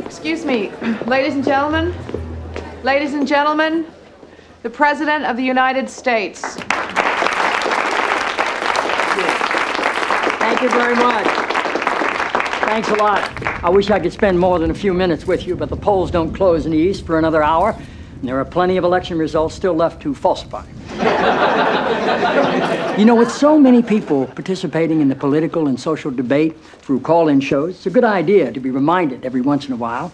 Excuse me, ladies and gentlemen, the President of the United States. Thank you very much. Thanks a lot. I wish I could spend more than a few minutes with you, but the polls don't close in the East for another hour, and there are plenty of election results still left to falsify. You know, with so many people participating in the political and social debate through call-in shows, it's a good idea to be reminded every once in a while.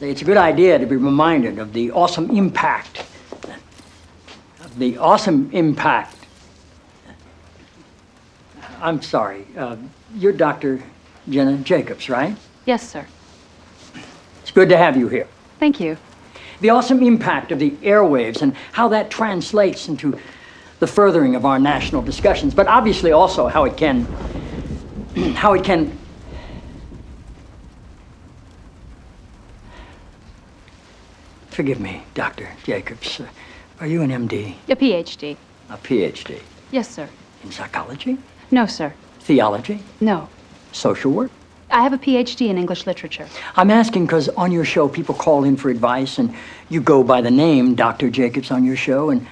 It's a good idea to be reminded of the awesome impact. I'm sorry. You're Dr. Jenna Jacobs, right? Yes, sir. It's good to have you here. Thank you. The awesome impact of the airwaves and how that translates into the furthering of our national discussions, but obviously also how it can forgive me, Dr. Jacobs. Are you an MD? A PhD. A PhD? Yes, sir. In psychology? No, sir. Theology? No. Social work? I have a PhD in English literature. I'm asking because on your show, people call in for advice, and you go by the name Dr. Jacobs on your show, and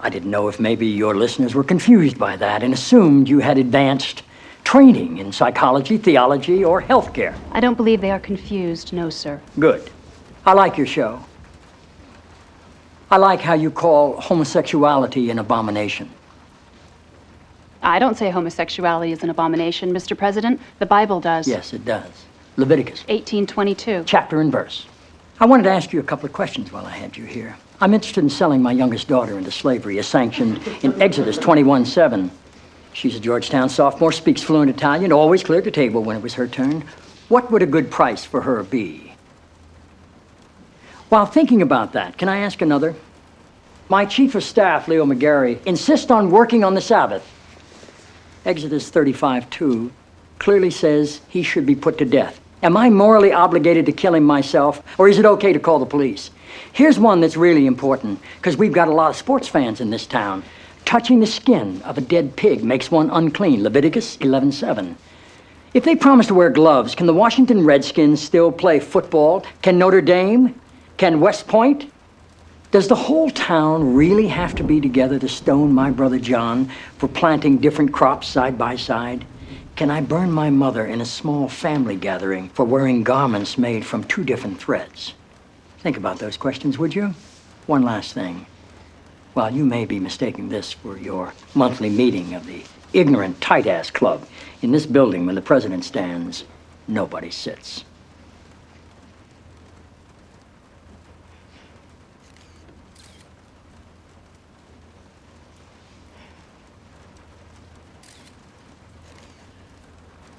I didn't know if maybe your listeners were confused by that and assumed you had advanced training in psychology, theology, or healthcare. I don't believe they are confused, no, sir. Good. I like your show. I like how you call homosexuality an abomination. I don't say homosexuality is an abomination, Mr. President. The Bible does. Yes, it does. Leviticus. 18:22. Chapter and verse. I wanted to ask you a couple of questions while I had you here. I'm interested in selling my youngest daughter into slavery, as sanctioned in Exodus 21:7. She's a Georgetown sophomore, speaks fluent Italian, always cleared the table when it was her turn. What would a good price for her be? While thinking about that, can I ask another? My chief of staff, Leo McGarry, insists on working on the Sabbath. Exodus 35:2 clearly says he should be put to death. Am I morally obligated to kill him myself, or is it okay to call the police? Here's one that's really important, because we've got a lot of sports fans in this town. Touching the skin of a dead pig makes one unclean, Leviticus 11:7. If they promise to wear gloves, can the Washington Redskins still play football? Can Notre Dame? Can West Point? Does the whole town really have to be together to stone my brother John for planting different crops side by side? Can I burn my mother in a small family gathering for wearing garments made from two different threads? Think about those questions, would you? One last thing. While you may be mistaking this for your monthly meeting of the ignorant tight-ass club, in this building when the president stands, nobody sits.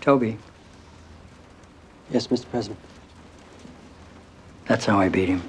Toby. Yes, Mr. President. That's how I beat him.